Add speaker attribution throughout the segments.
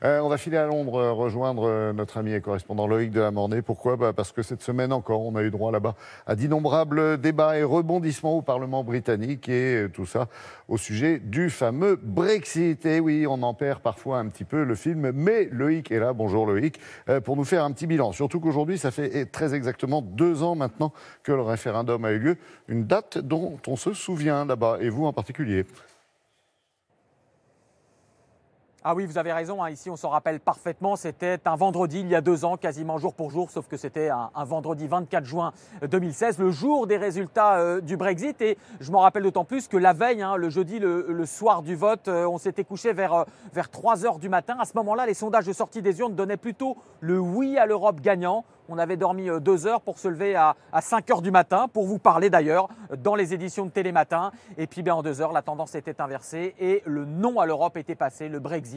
Speaker 1: On va filer à Londres, rejoindre notre ami et correspondant Loïc de la Mornay. Pourquoi? Parce que cette semaine encore, on a eu droit là-bas à d'innombrables débats et rebondissements au Parlement britannique, et tout ça au sujet du fameux Brexit. Et oui, on en perd parfois un petit peu le film, mais Loïc est là. Bonjour Loïc, pour nous faire un petit bilan. Surtout qu'aujourd'hui, ça fait très exactement 2 ans maintenant que le référendum a eu lieu. Une date dont on se souvient là-bas, et vous en particulier.
Speaker 2: Ah oui, vous avez raison, hein. Ici on s'en rappelle parfaitement, c'était un vendredi il y a 2 ans, quasiment jour pour jour, sauf que c'était un vendredi 24 juin 2016, le jour des résultats du Brexit. Et je m'en rappelle d'autant plus que la veille, hein, le jeudi, le soir du vote, on s'était couché vers 3 heures du matin. À ce moment-là, les sondages de sortie des urnes donnaient plutôt le oui à l'Europe gagnant. On avait dormi 2 heures pour se lever à 5 heures du matin, pour vous parler d'ailleurs, dans les éditions de Télématin. Et puis en 2 heures, la tendance était inversée et le non à l'Europe était passé, le Brexit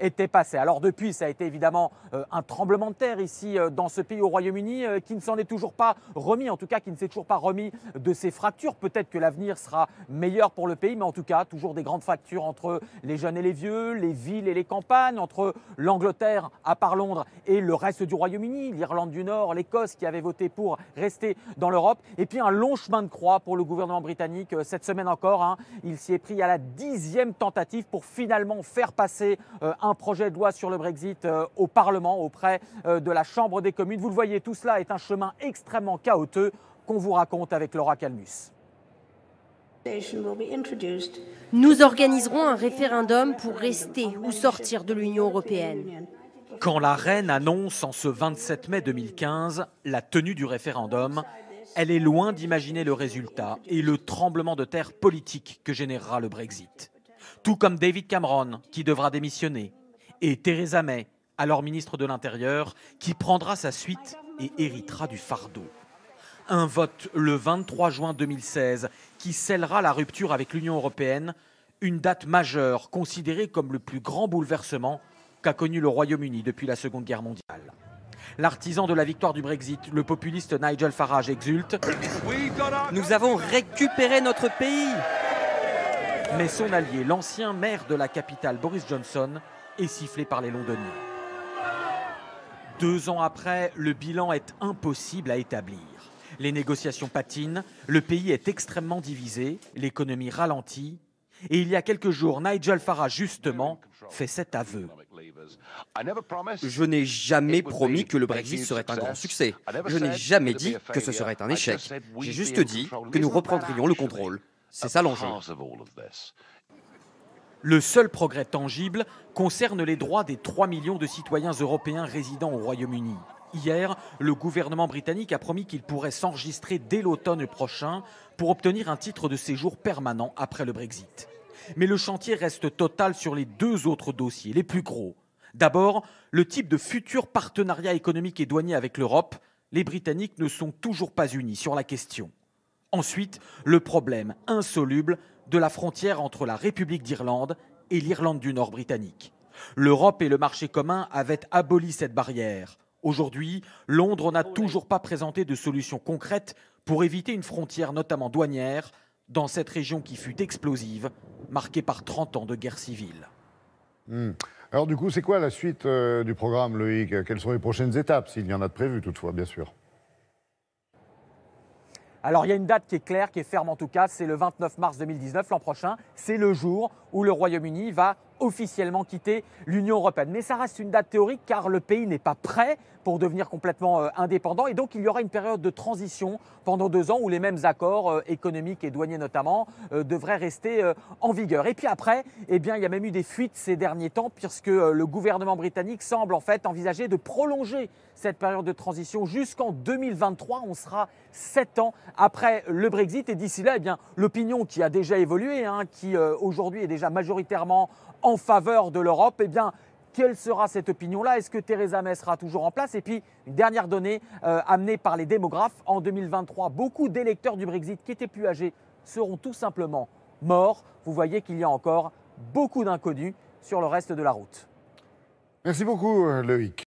Speaker 2: était passé. Alors depuis, ça a été évidemment un tremblement de terre ici dans ce pays, au Royaume-Uni, qui ne s'en est toujours pas remis, en tout cas qui ne s'est toujours pas remis de ses fractures. Peut-être que l'avenir sera meilleur pour le pays, mais en tout cas, toujours des grandes fractures entre les jeunes et les vieux, les villes et les campagnes, entre l'Angleterre, à part Londres, et le reste du Royaume-Uni, l'Irlande du Nord, l'Écosse qui avait voté pour rester dans l'Europe. Et puis un long chemin de croix pour le gouvernement britannique cette semaine encore, hein. Il s'y est pris à la 10e tentative pour finalement faire passer un projet de loi sur le Brexit au Parlement, auprès de la Chambre des communes. Vous le voyez, tout cela est un chemin extrêmement chaotique qu'on vous raconte avec Laura Calmus.
Speaker 3: Nous organiserons un référendum pour rester ou sortir de l'Union européenne.
Speaker 2: Quand la reine annonce en ce 27 mai 2015 la tenue du référendum, elle est loin d'imaginer le résultat et le tremblement de terre politique que générera le Brexit. Tout comme David Cameron, qui devra démissionner, et Theresa May, alors ministre de l'Intérieur, qui prendra sa suite et héritera du fardeau. Un vote le 23 juin 2016 qui scellera la rupture avec l'Union européenne, une date majeure considérée comme le plus grand bouleversement qu'a connu le Royaume-Uni depuis la Seconde Guerre mondiale. L'artisan de la victoire du Brexit, le populiste Nigel Farage, exulte «
Speaker 4: Nous avons récupéré notre pays !»
Speaker 2: Mais son allié, l'ancien maire de la capitale Boris Johnson, est sifflé par les Londoniens. 2 ans après, le bilan est impossible à établir. Les négociations patinent, le pays est extrêmement divisé, l'économie ralentit. Et il y a quelques jours, Nigel Farage, justement, fait cet aveu.
Speaker 4: Je n'ai jamais promis que le Brexit serait un grand succès. Je n'ai jamais dit que ce serait un échec. J'ai juste dit que nous reprendrions le contrôle. C'est ça l'enjeu.
Speaker 2: Le seul progrès tangible concerne les droits des 3 millions de citoyens européens résidant au Royaume-Uni. Hier, le gouvernement britannique a promis qu'il pourrait s'enregistrer dès l'automne prochain pour obtenir un titre de séjour permanent après le Brexit. Mais le chantier reste total sur les 2 autres dossiers, les plus gros. D'abord, le type de futur partenariat économique et douanier avec l'Europe. Les Britanniques ne sont toujours pas unis sur la question. Ensuite, le problème insoluble de la frontière entre la République d'Irlande et l'Irlande du Nord britannique. L'Europe et le marché commun avaient aboli cette barrière. Aujourd'hui, Londres n'a toujours pas présenté de solution concrète pour éviter une frontière, notamment douanière, dans cette région qui fut explosive, marquée par 30 ans de guerre civile.
Speaker 1: Alors du coup, c'est quoi la suite du programme, Loïc? Quelles sont les prochaines étapes, s'il y en a de prévues toutefois, bien sûr?
Speaker 2: Alors il y a une date qui est claire, qui est ferme en tout cas, c'est le 29 mars 2019, l'an prochain. C'est le jour où le Royaume-Uni va officiellement quitter l'Union européenne. Mais ça reste une date théorique car le pays n'est pas prêt pour devenir complètement indépendant. Et donc il y aura une période de transition pendant 2 ans où les mêmes accords économiques et douaniers notamment devraient rester en vigueur. Et puis après, eh bien, il y a même eu des fuites ces derniers temps puisque le gouvernement britannique semble en fait envisager de prolonger cette période de transition jusqu'en 2023. On sera 7 ans après le Brexit et d'ici là, eh bien, l'opinion qui a déjà évolué, hein, qui aujourd'hui est déjà majoritairement en faveur de l'Europe, eh bien, quelle sera cette opinion-là? Est-ce que Theresa May sera toujours en place? Et puis, une dernière donnée amenée par les démographes, en 2023, beaucoup d'électeurs du Brexit qui étaient plus âgés seront tout simplement morts. Vous voyez qu'il y a encore beaucoup d'inconnus sur le reste de la route.
Speaker 1: Merci beaucoup, Loïc.